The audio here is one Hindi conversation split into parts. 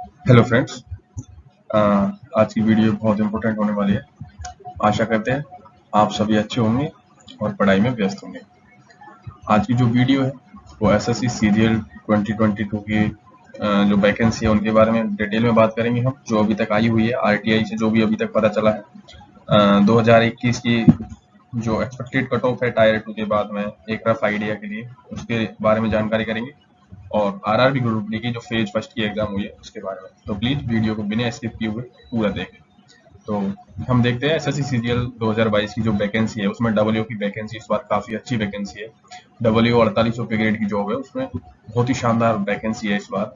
Hello friends. आज की वीडियो बहुत इंपॉर्टेंट होने वाली है। आशा करते हैं आप सभी अच्छे होंगे और पढ़ाई में व्यस्त होंगे। आज की जो वीडियो है वो एसएससी सीजीएल 2022 की जो वैकेंसी है उनके बारे में डिटेल में बात करेंगे हम, जो अभी तक आई हुई है आरटीआई से, जो भी अभी तक पता चला है। 2021 की जो एक्सपेक्टेड कट ऑफ है टायर 2 के बाद में एक रफ आइडिया के लिए उसके बारे में जानकारी करेंगे, और आरआरबी ग्रुप डी की जो फेज फर्स्ट की एग्जाम हुई है उसके बारे में। तो प्लीज वीडियो को बिना स्किप किए हुए पूरा देखें। तो हम देखते हैं एसएससी सीजीएल 2022 की जो वैकेंसी है उसमें डब्ल्यू की वैकेंसी इस बार काफी अच्छी वैकेंसी है। डब्ल्यू 4800 पे ग्रेड की जॉब है, उसमें बहुत ही शानदार वैकेंसी है इस बार।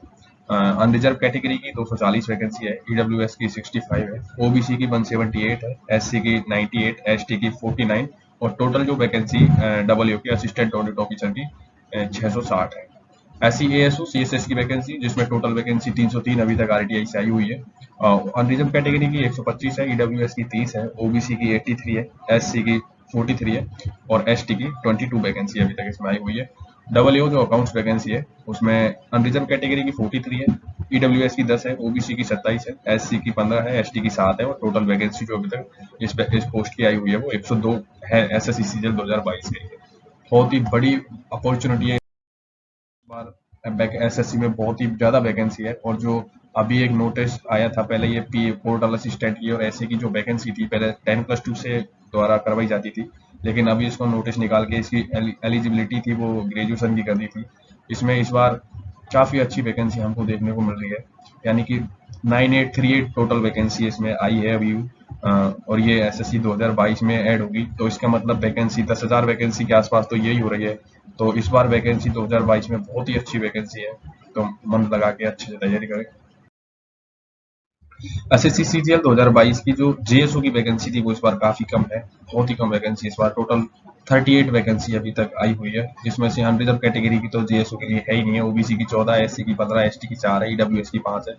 अनरिजर्व कैटेगरी की 240 वैकेंसी है, ईडब्ल्यूएस की 65 है, ओबीसी की 178 है, एससी की 98, एसटी की 49, और टोटल जो वैकेंसी डब्ल्यू की असिस्टेंट ऑडिट ऑफिसर की 660 है। ऐसी एएसओ सीएसएस की वैकेंसी जिसमें टोटल वैकेंसी 303 अभी तक आरटीआई से आई हुई है। अनरिजर्व कैटेगरी की 125 है, ईडब्ल्यूएस की 30 है, ओबीसी की 83 है, एससी की 43 है, और एसटी की 22 वैकेंसी अभी तक इसमें आई हुई है। डब्ल्यू जो अकाउंट्स वैकेंसी है उसमें अनरिजर्व कैटेगरी की 43 है, ईडब्ल्यूएस की 10 है, ओबीसी की 27 है, एससी की 15 है, एसटी की 7 है, और टोटल वैकेंसी जो अभी तक इस पोस्ट की आई हुई है वो 102 है एसएससी सीजीएल 2022 के लिए। बहुत ही बड़ी अपॉर्चुनिटी है बार एसएससी में, बहुत ही ज्यादा वैकेंसी है। और जो अभी एक नोटिस आया था, पहले ये पी पोर्टल असिस्टेंट की और ऐसे की जो वैकेंसी थी पहले 10+2 से द्वारा करवाई जाती थी, लेकिन अभी इसको नोटिस निकाल के इसकी एलिजिबिलिटी थी वो ग्रेजुएशन की कर दी थी। इसमें इस बार काफी अच्छी वैकेंसी हमको देखने को मिल रही है, यानी कि 9838 टोटल वैकेंसी इसमें आई है अभी। और ये एसएससी 2022 में ऐड होगी, तो इसका मतलब वैकेंसी 10,000 वैकेंसी के आसपास तो यही हो रही है। तो इस बार वैकेंसी 2022 में बहुत ही अच्छी वैकेंसी है, तो मन लगा के अच्छे से तैयारी करें। एसएससी सीजीएल 2022 की जो जेएसओ की वैकेंसी थी वो इस बार काफी कम है, बहुत ही कम वैकेंसी इस बार। टोटल 38 वैकेंसी अभी तक आई हुई है, जिसमें से अनरिजर्व कैटेगरी की तो जेएसओ के लिए है ही नहीं है। ओबीसी की 14, एससी की 15, एसटी की 4 है, ईडब्ल्यूएस की 5 है।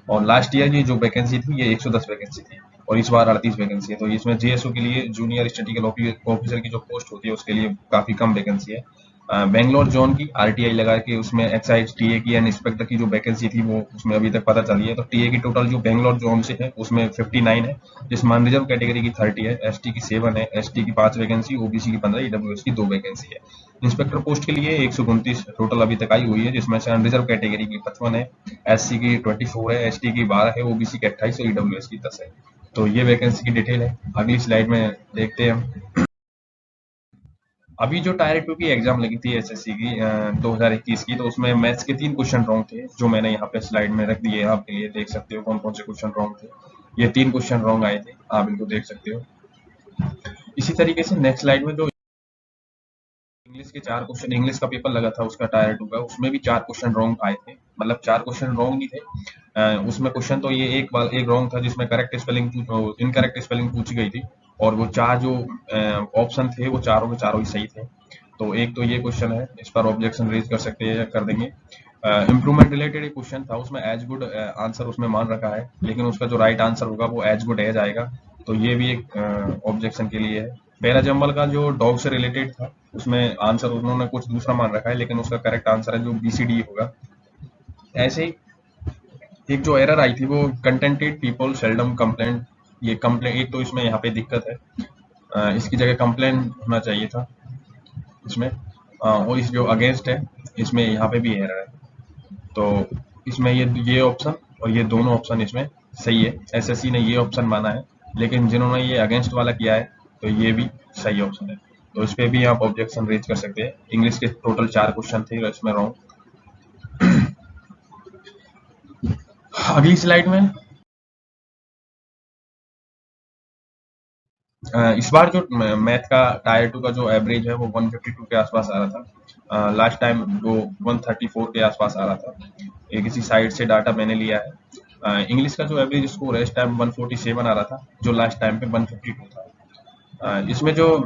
और लास्ट ईयर की जो वैकेंसी थी ये 110 वैकेंसी थी, और इस बार 38 वैकेंसी है। तो इसमें जेएसओ के लिए जूनियर स्टैटिस्टिकल ऑफिसर की जो पोस्ट होती है उसके लिए काफी कम वैकेंसी है। बेंगलोर जोन की आरटीआई लगा के उसमें एक्साइज टीए की एंड इंस्पेक्टर की जो वैकेंसी थी वो उसमें अभी तक पता चली है। तो टीए की टोटल जो बेंगलोर जोन से है उसमें 59 है, जिसमें अनरिजर्व कैटेगरी की 30 है, एसटी की 7 है, एसटी की 5 वैकेंसी, ओबीसी की 15, ईडब्ल्यूएस की 2 वैकेंसी है। इंस्पेक्टर पोस्ट के लिए 129 टोटल अभी तक आई हुई है, जिसमें से अनरिजर्व कैटेगरी की 55 है, एससी की 24 है, एसटी की 12 है, ओबीसी की 28 और ईडब्ल्यूएस की 10 है। तो ये वैकेंसी की डिटेल है। अगली स्लाइड में देखते हैं हम। अभी जो टायर 2 की एग्जाम लगी थी एसएससी की 2021 की, तो उसमें मैथ्स के 3 क्वेश्चन रॉन्ग थे, जो मैंने यहाँ पे स्लाइड में रख दिए हैं आपके लिए। देख सकते हो कौन कौन से क्वेश्चन रॉन्ग थे। ये 3 क्वेश्चन रॉन्ग आए थे, आप इनको देख सकते हो। इसी तरीके से नेक्स्ट स्लाइड में जो इंग्लिश के 4 क्वेश्चन, इंग्लिश का पेपर लगा था उसका टायर 2 का, उसमें भी 4 क्वेश्चन रॉन्ग आए थे। मतलब 4 क्वेश्चन रॉन्ग नहीं थे। उसमें क्वेश्चन तो ये एक रॉन्ग था, जिसमें करेक्ट स्पेलिंग इनकरेक्ट स्पेलिंग पूछी गई थी, और वो 4 जो ऑप्शन थे वो चारों के चारों ही सही थे। तो एक तो ये क्वेश्चन है, इस पर ऑब्जेक्शन रेज कर सकते हैं या कर देंगे। इम्प्रूवमेंट रिलेटेड एक क्वेश्चन था, उसमें एज गुड आंसर उसमें मान रखा है, लेकिन उसका जो राइट आंसर होगा वो एज गुड एज आएगा। तो ये भी एक ऑब्जेक्शन के लिए है। पैराजम्बल का जो डॉग से रिलेटेड था उसमें आंसर उन्होंने कुछ दूसरा मान रखा है, लेकिन उसका करेक्ट आंसर है जो बीसीडी होगा। ऐसे ही एक जो एरर आई थी वो कंटेंटेड पीपल सेल्डम कंप्लेंट, ये कंप्लेंट एक तो इसमें यहाँ पे दिक्कत है। इसकी जगह कंप्लेंट होना चाहिए था इसमें। और इस जो अगेंस्ट है इसमें यहाँ पे भी एरर है। तो इसमें ये ऑप्शन और ये दोनों ऑप्शन इसमें सही है। एसएससी ने ये ऑप्शन माना है, लेकिन जिन्होंने ये अगेंस्ट वाला किया है तो ये भी सही ऑप्शन है। तो इस पे भी आप ऑब्जेक्शन रेज कर सकते हैं। इंग्लिश के टोटल 4 क्वेश्चन थे इसमें रॉन्ग। अगली स्लाइड में इस बार जो मैथ का टायर 2 का जो एवरेज है वो 152 के आसपास आ रहा था। लास्ट टाइम वो 134 के आसपास आ रहा था। ये किसी साइट से डाटा मैंने लिया है। इंग्लिश का जो एवरेज स्कोर है इस टाइम 147 आ रहा था, जो लास्ट टाइम पे 152 था। इसमें जो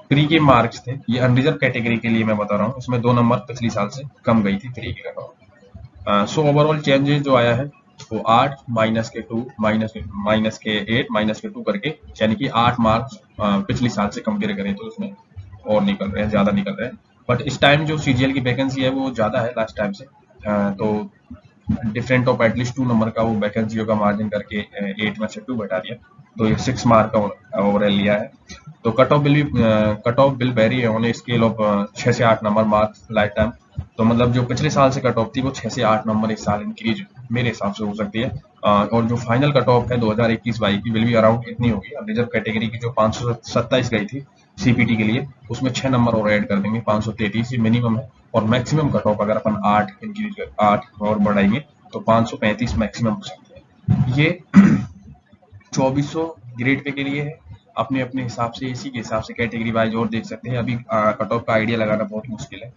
प्री के मार्क्स थे, ये अनरिजर्व कैटेगरी के लिए मैं बता रहा हूँ, इसमें 2 नंबर पिछली साल से कम गई थी प्री की कट। सो ओवरऑल चेंजेस जो आया है वो 8 माइनस के 2 माइनस के 8 माइनस के 2 करके, यानी कि 8 मार्क्स पिछली साल से कंपेयर करें तो उसमें और निकल रहे हैं, ज्यादा निकल रहे हैं। बट इस टाइम जो सीजीएल की वैकेंसी है वो ज्यादा है लास्ट टाइम से। तो डिफरेंट ऑफ एटलीस्ट 2 नंबर का वो वैकेंसियों का मार्जिन करके 8 में से 2 घटा दिया, तो ये 6 मार्क का ओवरऑल लिया है। तो cut off bill very on a scale of 6 से 8 नंबर मार्क्स लाइफ टाइम। तो मतलब जो पिछले साल से कट ऑफ थी वो 6 से 8 नंबर इस साल इंक्रीज मेरे हिसाब से हो सकती है। और जो फाइनल कट ऑफ है 2021-22 की विल भी अराउंड इतनी होगी। अब रिजर्व कैटेगरी की जो 527 गई थी सीपीटी के लिए, उसमें 6 नंबर और ऐड कर देंगे, 533 ये मिनिमम है। और मैक्सिमम कट ऑफ अगर अपन 8 और बढ़ाएंगे तो 535 मैक्सिमम हो सकती है। ये 2400 ग्रेड पे के लिए है। अपने अपने हिसाब से इसी के हिसाब से कैटेगरी वाइज और देख सकते हैं। अभी कट ऑफ का आइडिया लगाना बहुत मुश्किल है,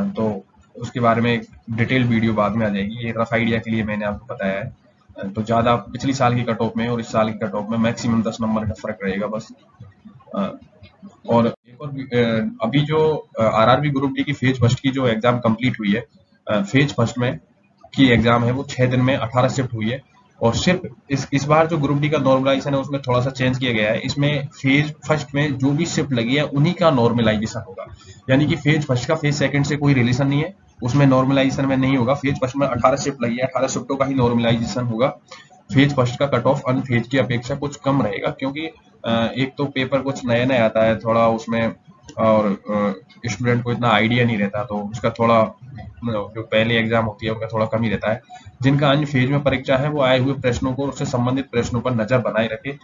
तो उसके बारे में डिटेल वीडियो बाद में आ जाएगी। ये रफ आइडिया के लिए मैंने आपको बताया है। तो ज़्यादा पिछली साल की कट ऑफ में और इस साल की कट ऑफ में मैक्सिमम 10 नंबर का फर्क रहेगा बस। और एक और अभी जो आरआरबी ग्रुप डी की फेज फर्स्ट की जो एग्जाम कंप्लीट हुई है, फेज फर्स्ट में की एग्जाम है वो 6 दिन में 18 शिफ्ट हुई है। और सिर्फ इस बार जो ग्रुप डी का नॉर्मलाइजेशन है उसमें थोड़ा सा चेंज किया गया है। इसमें फेज फर्स्ट में जो भी शिफ्ट लगी है उन्हीं का नॉर्मलाइजेशन होगा, यानी कि फेज फर्स्ट का फेज सेकंड से कोई रिलेशन नहीं है, उसमें नॉर्मलाइजेशन में नहीं होगा। फेज फर्स्ट में 18 शिफ्ट लगी है, 18 शिफ्टों का ही नॉर्मलाइजेशन होगा। फेज फर्स्ट का कट ऑफ अन फेज की अपेक्षा कुछ कम रहेगा, क्योंकि एक तो पेपर कुछ नया नया आता है थोड़ा उसमें, और स्टूडेंट को इतना आइडिया नहीं रहता, तो उसका थोड़ा जो पहले एग्जाम होती है उनका थोड़ा कम ही रहता है। जिनका अन्य फेज में परीक्षा है वो आए हुए प्रश्नों को, उससे संबंधित प्रश्नों पर नजर बनाए रखे,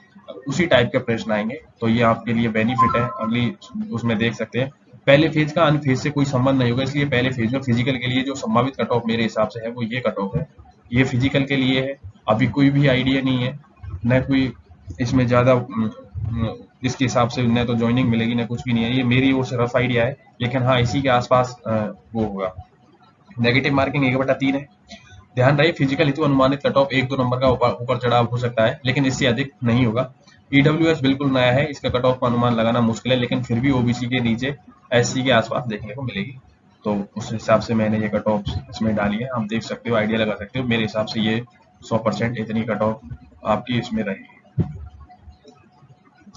उसी टाइप के प्रश्न आएंगे, तो ये आपके लिए बेनिफिट है। अगली उसमें देख सकते हैं पहले फेज का अन्य फेज से कोई संबंध नहीं होगा, इसलिए पहले फेज में फिजिकल के लिए जो संभावित कट ऑफ मेरे हिसाब से है वो ये कट ऑफ है, ये फिजिकल के लिए है। अभी कोई भी आइडिया नहीं है, न कोई इसमें ज्यादा इसके हिसाब से न तो ज्वाइनिंग मिलेगी न कुछ भी नहीं है, ये मेरी ओर से रफ आइडिया है। लेकिन हाँ, इसी के आसपास वो होगा। नेगेटिव मार्किंग 1/3 है। ध्यान रहे फिजिकल हेतु अनुमानित कट ऑफ 1-2 नंबर का ऊपर चढ़ाव हो सकता है, लेकिन इससे अधिक नहीं होगा। ईडब्ल्यूएस बिल्कुल नया है, इसका कट ऑफ का अनुमान लगाना मुश्किल है, लेकिन फिर भी ओबीसी के नीचे एससी के आसपास देखने को मिलेगी। तो उस हिसाब से मैंने ये कट ऑफ इसमें डाली है, आप देख सकते हो, आइडिया लगा सकते हो। मेरे हिसाब से ये 100% इतनी कट ऑफ आपकी इसमें रहेगी।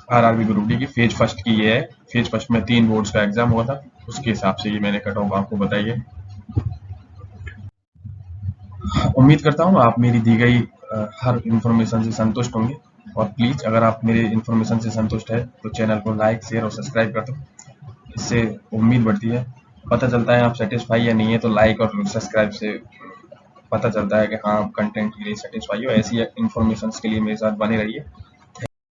आरआरबी ग्रुप डी की फेज फर्स्ट की ये है। फेज फर्स्ट में 3 बोर्ड्स का एग्जाम हुआ था, उसके हिसाब से ये मैंने कट ऑफ आपको बताई है। उम्मीद करता हूँ आप मेरी दी गई हर इन्फॉर्मेशन से संतुष्ट होंगे। और प्लीज अगर आप मेरे इन्फॉर्मेशन से संतुष्ट है तो चैनल को लाइक, शेयर और सब्सक्राइब कर दो, इससे उम्मीद बढ़ती है। पता चलता है आप सेटिस्फाई या नहीं है, तो लाइक और सब्सक्राइब से पता चलता है कि हाँ आप कंटेंट के लिए सेटिस्फाई हो। ऐसी इन्फॉर्मेशन के लिए मेरे साथ बने रहिए।